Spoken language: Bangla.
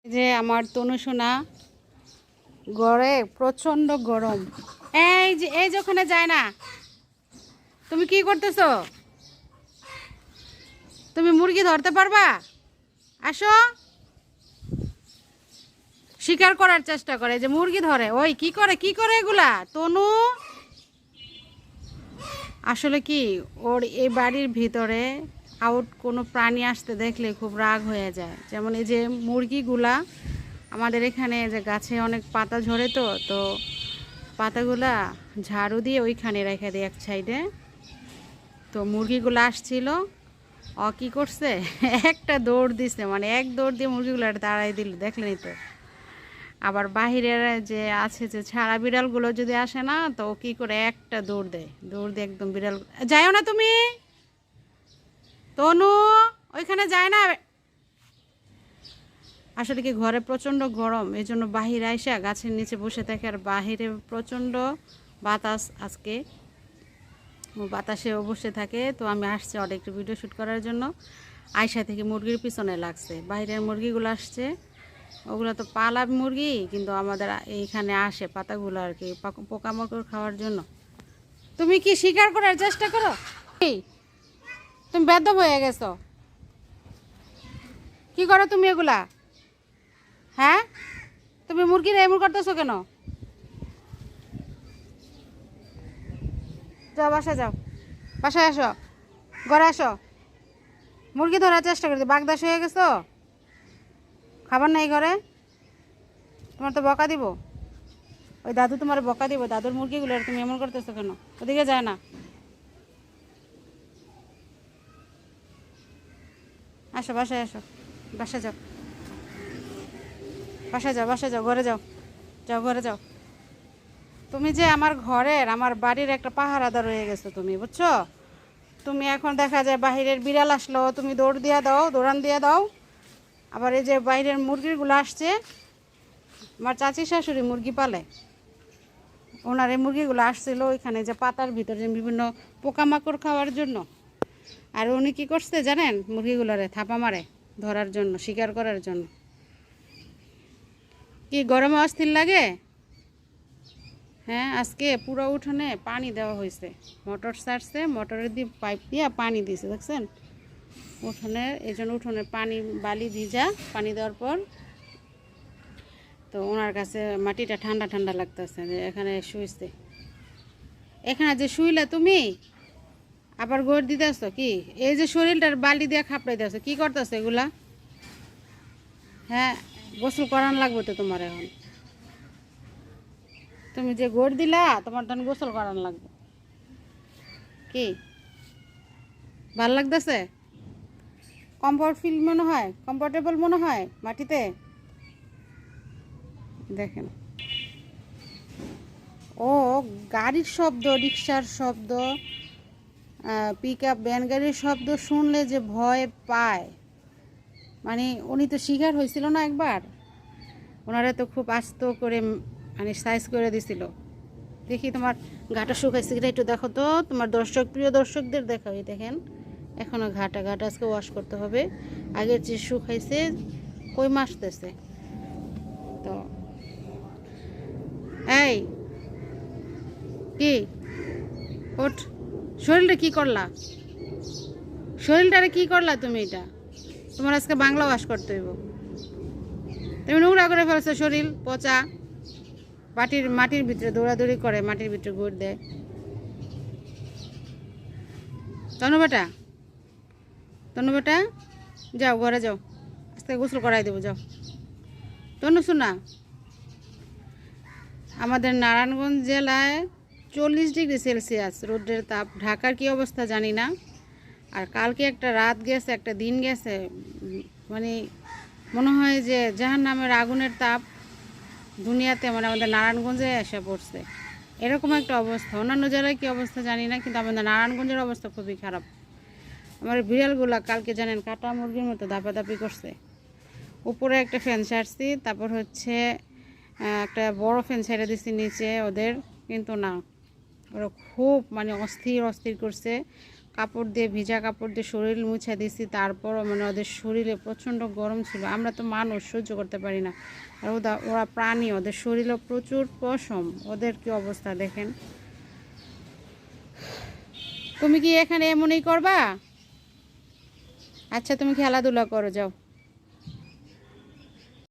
যে আমার তনু সোনা ঘরে প্রচন্ড গরম। এই যে ওখানে যায় না, তুমি কি করতেছো? তুমি মুরগি ধরতে পারবা? আসো। শিকার করার চেষ্টা করে, যে মুরগি ধরে। ওই কি করে এগুলা তনু? আসলে কি, ওর এই বাড়ির ভিতরে আউট কোনো প্রাণী আসতে দেখলে খুব রাগ হয়ে যায়। যেমন এই যে মুরগিগুলা, আমাদের এখানে যে গাছে অনেক পাতা ঝরে, তো পাতাগুলা ঝাড়ু দিয়ে ওইখানে রেখে দিই এক সাইডে। তো মুরগিগুলো আসছিল, ও কী করছে, একটা দৌড় দিছে, মানে এক দৌড় দিয়ে মুরগিগুলো দাঁড়াই দিল, দেখলেনি তো। আবার বাহিরের যে আছে যে ছাড়া বিড়ালগুলো যদি আসে না, তো ও কী করে একটা দৌড় দেয়, দৌড় দিয়ে একদম বিড়াল। যাইও না তুমি তনু, ওইখানে যায় না। আসলে কি, ঘরে প্রচণ্ড গরম, এই জন্য বাহিরে আইসা গাছের নিচে বসে থাকে। আর বাহিরে প্রচণ্ড বাতাস আজকে, বাতাসেও বসে থাকে। তো আমি আসছি ওর একটু ভিডিও শ্যুট করার জন্য। আয়সা থেকে মুরগির পিছনে লাগছে, বাইরের মুরগিগুলো আসছে, ওগুলো তো পালা মুরগি, কিন্তু আমাদের এইখানে আসে পাতাগুলো আর কি পোকামাকড় খাওয়ার জন্য। তুমি কি শিকার করার চেষ্টা করো? তুমি বেদম হয়ে গেছো, কি করো তুমি এগুলা? হ্যাঁ, তুমি মুরগির এমন করতেছো কেন? যাও বাসায়, যাও বাসায়, আসো ঘরে আসো। মুরগি ধরার চেষ্টা করছি, বাগদাস হয়ে গেছো, খাবার নাই ঘরে? তোমার তো বকা দিব, ওই দাদু তোমার বকা দিব। দাদুর মুরগিগুলো তুমি এমন করতেছো কেন? ওদিকে যায় না, আসো বাসায়, আসো বাসায়, যাও বাসায়, যাও বাসায়, যাও ঘরে, যাও যাও ঘরে যাও। তুমি যে আমার বাড়ির একটা পাহারাদার রয়ে গেছো তুমি, বুঝছো? তুমি এখন দেখা যায় বাহিরের বিড়াল আসলো, তুমি দৌড় দিয়ে দাও, দৌড়ান দিয়ে দাও। আবার এই যে বাইরের মুরগিগুলো আসছে, আমার চাচি শাশুড়ি মুরগি পালে, ওনার এই মুরগিগুলো আসছিল ওইখানে যে পাতার ভিতরে যে বিভিন্ন পোকামাকড় খাওয়ার জন্য। আর উনি কী করছে জানেন, মুরগিগুলোরে থাপা মারে ধরার জন্য, শিকার করার জন্য। কি গরমে অস্থির লাগে? হ্যাঁ, আজকে পুরো উঠোনে পানি দেওয়া হয়েছে, মোটর ছাড়ছে, মোটরের দিয়ে পাইপ দিয়ে পানি দিয়েছে, দেখছেন উঠোনে। এই জন্য উঠোনে পানি বালি ভিজা, পানি দেওয়ার পর তো ওনার কাছে মাটিটা ঠান্ডা ঠান্ডা লাগতেছে, যে এখানে শুইছে। এখানে যে শুইলে তুমি, আবার গোড় দিতে আসছো কি? এই যে শরীরটার বালি দিয়ে খাপড়াইতে আসছো, কী করতেছো এগুলা? হ্যাঁ, গোসল করান লাগবে তো তোমার এখন। তুমি যে গোড় দিলা, তোমার তখন গোসল করান লাগবে। কি ভাল লাগতেছে? কমফর্ট ফিল মনে হয়, কমফোর্টেবল মনে হয় মাটিতে? দেখেন, ও গাড়ির শব্দ, রিক্সার শব্দ, পিক আপ ভ্যান গাড়ির শব্দ শুনলে যে ভয় পায়, মানে উনি তো শিকার হয়েছিল না একবার, ওনারা তো খুব আস্ত করে মানে সাইজ করে দিছিল। দেখি তোমার ঘাটা শুকাইছে কিনা একটু দেখো তো, তোমার প্রিয় দর্শকদের দেখো। এই দেখেন, এখনও ঘাটা আজকে ওয়াশ করতে হবে। আগের যে শুকাইছে, কই মাসতেছে তো। এই কি ওঠ, শরীরটা কি করলা? শরীরটারে কি করলা তুমি? এটা তোমার আজকে বাংলা ওয়াশ করতে হইব। তুমি নোংরা করে ফেলছো শরীর, পচা। মাটির ভিতরে দৌড়াদৌড়ি করে, মাটির ভিতরে গুড় দেয়। তনু বেটা, যাও ঘরে যাও, আজকে গোসল করাই দেবো, যাও। তনু শোনা, আমাদের নারায়ণগঞ্জ জেলায় 40°C রোদের তাপ। ঢাকার কি অবস্থা জানি না। আর কালকে একটা রাত গেছে, একটা দিন গেছে, মানে মনে হয় যে জাহান্নামের আগুনের তাপ দুনিয়াতে, মানে আমাদের নারায়ণগঞ্জে এসে পড়ছে, এরকম একটা অবস্থা। অন্যান্য জেলায় কী অবস্থা জানি না, কিন্তু আমাদের নারায়ণগঞ্জের অবস্থা খুবই খারাপ। আমার বিড়ালগুলা কালকে জানেন কাটা মুরগির মতো দাপাদাপি করছে। উপরে একটা ফ্যান ছাড়ছি, তারপর হচ্ছে একটা বড় ফ্যান ছেড়ে দিচ্ছি নিচে ওদের, কিন্তু না, ওরা খুব মানে অস্থির করছে। কাপড় দিয়ে ভিজা কাপড় দিয়ে শরীর মুছে দিছি, তারপরও মানে ওদের শরীরে প্রচণ্ড গরম ছিল। আমরা তো মানুষ সহ্য করতে পারি না, আর ওরা প্রাণী, ওদের শরীরে প্রচুর পশম। ওদের কি অবস্থা দেখেন। তুমি কি এখানে এমনই করবা? আচ্ছা, তুমি খেলাধুলা করো, যাও।